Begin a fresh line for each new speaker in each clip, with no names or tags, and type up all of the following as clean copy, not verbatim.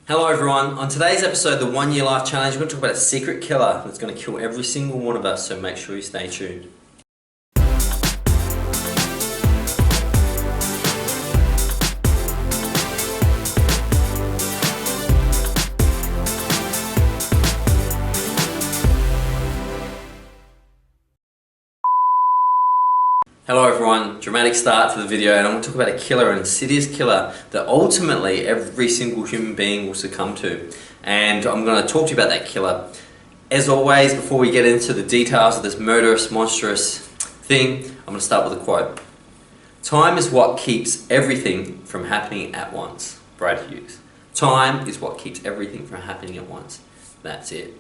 Hello everyone, on today's episode, the 1 Year Life Challenge, we're going to talk about a secret killer that's going to kill every single one of us, so make sure you stay tuned. Hello everyone, dramatic start to the video, and I'm going to talk about a killer, an insidious killer that ultimately every single human being will succumb to. And I'm going to talk to you about that killer. As always, before we get into the details of this murderous, monstrous thing, I'm going to start with a quote. Time is what keeps everything from happening at once. Bradley Hughes. Time is what keeps everything from happening at once. That's it.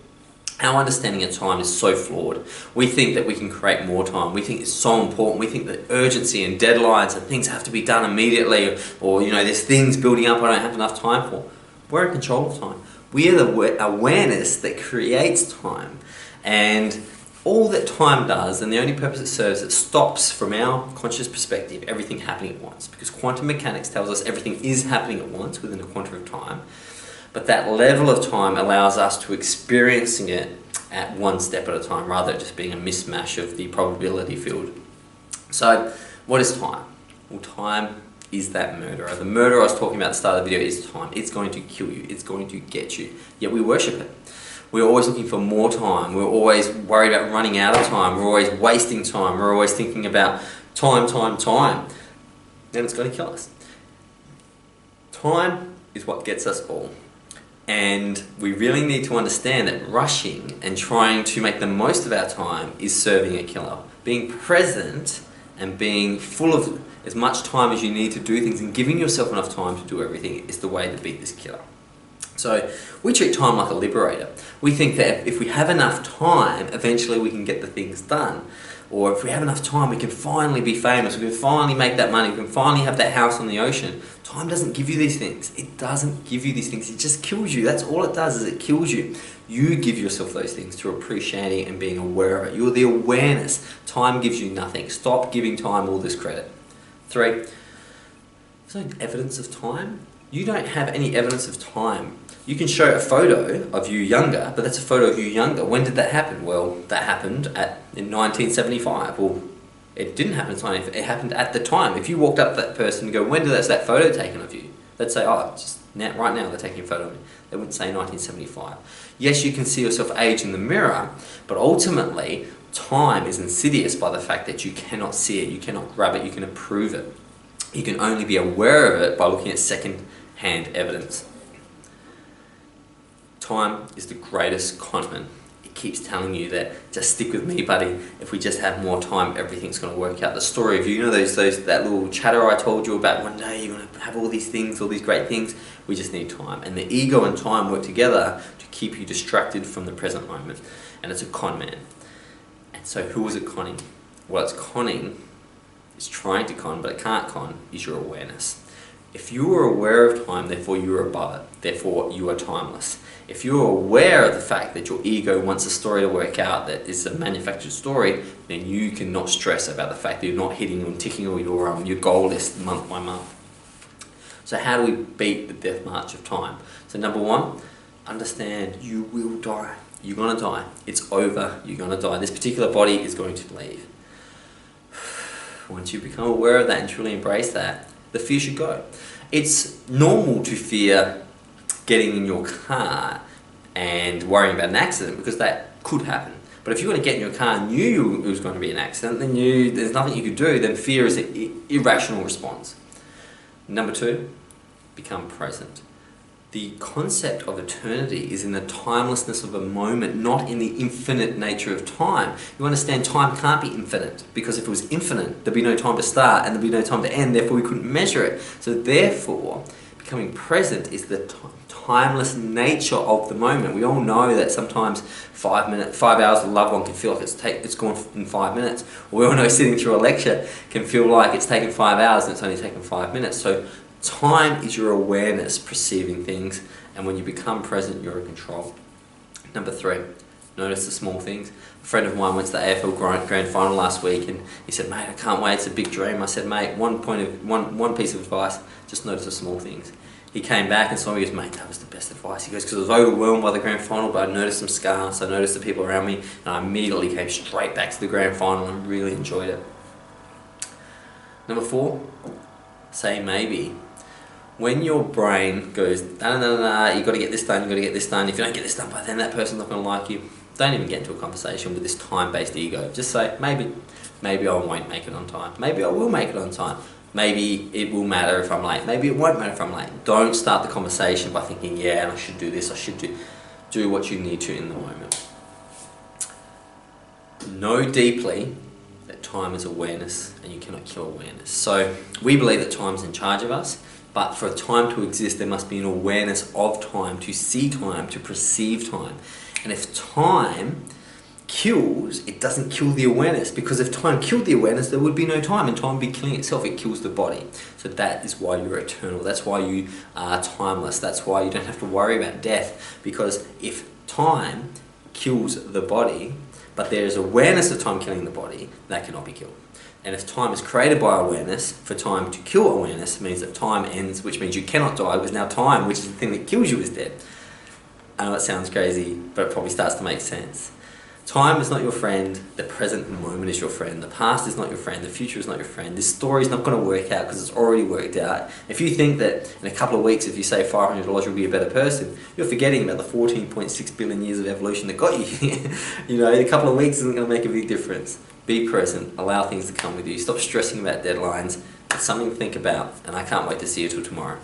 Our understanding of time is so flawed. We think that we can create more time. We think it's so important. We think that urgency and deadlines and things have to be done immediately, or there's things building up I don't have enough time for. We're in control of time. We are the awareness that creates time, and all that time does, and the only purpose it serves, it stops from our conscious perspective everything happening at once, because quantum mechanics tells us everything is happening at once within a quantum of time. But that level of time allows us to experiencing it at one step at a time, rather than just being a mismatch of the probability field. So, what is time? Well, time is that murderer. The murderer I was talking about at the start of the video is time. It's going to kill you. It's going to get you. Yet we worship it. We're always looking for more time. We're always worried about running out of time. We're always wasting time. We're always thinking about time. And it's going to kill us. Time is what gets us all. And we really need to understand that rushing and trying to make the most of our time is serving a killer. Being present and being full of as much time as you need to do things and giving yourself enough time to do everything is the way to beat this killer. So we treat time like a liberator. We think that if we have enough time, eventually we can get the things done. Or if we have enough time, we can finally be famous, we can finally make that money, we can finally have that house on the ocean. Time doesn't give you these things. It doesn't give you these things. It just kills you. That's all it does, is it kills you. You give yourself those things through appreciating and being aware of it. You're the awareness. Time gives you nothing. Stop giving time all this credit. 3, there's no evidence of time. You don't have any evidence of time. You can show a photo of you younger, but that's a photo of you younger. When did that happen? Well, that happened in 1975. Well, it didn't happen in 1975. It happened at the time. If you walked up to that person and go, when did that photo taken of you? They'd say, oh, just now, right now they're taking a photo of me. They wouldn't say 1975. Yes, you can see yourself age in the mirror, but ultimately, time is insidious by the fact that you cannot see it, you cannot grab it, you can approve it. You can only be aware of it by looking at second-hand evidence. Time is the greatest conman. It keeps telling you that, just stick with me, buddy. If we just have more time, everything's going to work out. The story of that little chatter I told you about, one day you're going to have all these things, all these great things. We just need time. And the ego and time work together to keep you distracted from the present moment. And it's a con man. And so who is it conning? Well, it's conning. It's trying to con, but it can't con, is your awareness. If you are aware of time, therefore you are above it. Therefore you are timeless. If you're aware of the fact that your ego wants a story to work out that is a manufactured story, then you cannot stress about the fact that you're not hitting and ticking all your goal list month by month. So how do we beat the death march of time? So number 1, understand you will die. You're going to die. It's over. You're going to die. This particular body is going to leave. Once you become aware of that and truly embrace that, the fear should go. It's normal to fear getting in your car and worrying about an accident, because that could happen. But if you were to get in your car and knew it was going to be an accident, then there's nothing you could do, then fear is an irrational response. Number 2, become present. The concept of eternity is in the timelessness of a moment, not in the infinite nature of time. You understand time can't be infinite, because if it was infinite, there'd be no time to start and there'd be no time to end, therefore we couldn't measure it. So therefore, becoming present is the timeless nature of the moment. We all know that sometimes 5 hours with a loved one can feel like it's gone in 5 minutes. We all know sitting through a lecture can feel like it's taken 5 hours and it's only taken 5 minutes. So time is your awareness perceiving things, and when you become present, you're in control. Number 3, notice the small things. A friend of mine went to the AFL Grand Final last week, and he said, mate, I can't wait, it's a big dream. I said, mate, one piece of advice, just notice the small things. He came back and saw me, he goes, mate, that was the best advice sacrifice. He goes, because I was overwhelmed by the grand final, but I noticed some scars, I noticed the people around me, and I immediately came straight back to the grand final and really enjoyed it. Number 4, say maybe. When your brain goes, nah, you got to get this done, you got to get this done. If you don't get this done by then, that person's not going to like you. Don't even get into a conversation with this time-based ego. Just say, maybe I won't make it on time. Maybe I will make it on time. Maybe it will matter if I'm late. Maybe it won't matter if I'm late. Don't start the conversation by thinking, yeah, I should do this, I should do what you need to in the moment. Know deeply that time is awareness and you cannot kill awareness. So we believe that time is in charge of us, but for time to exist, there must be an awareness of time, to see time, to perceive time. And if time kills, it doesn't kill the awareness, because if time killed the awareness, there would be no time, and time would be killing itself. It kills the body. So that is why you're eternal. That's why you are timeless. That's why you don't have to worry about death, because if time kills the body, but there is awareness of time killing the body, that cannot be killed. And if time is created by awareness, for time to kill awareness means that time ends, which means you cannot die, because now time, which is the thing that kills you, is dead. I know it sounds crazy, but it probably starts to make sense. Time is not your friend, the present moment is your friend, the past is not your friend, the future is not your friend. This story is not going to work out because it's already worked out. If you think that in a couple of weeks, if you save $500, you'll be a better person, you're forgetting about the 14.6 billion years of evolution that got you here. You know, a couple of weeks isn't going to make a big difference. Be present, allow things to come with you, stop stressing about deadlines. It's something to think about, and I can't wait to see you till tomorrow.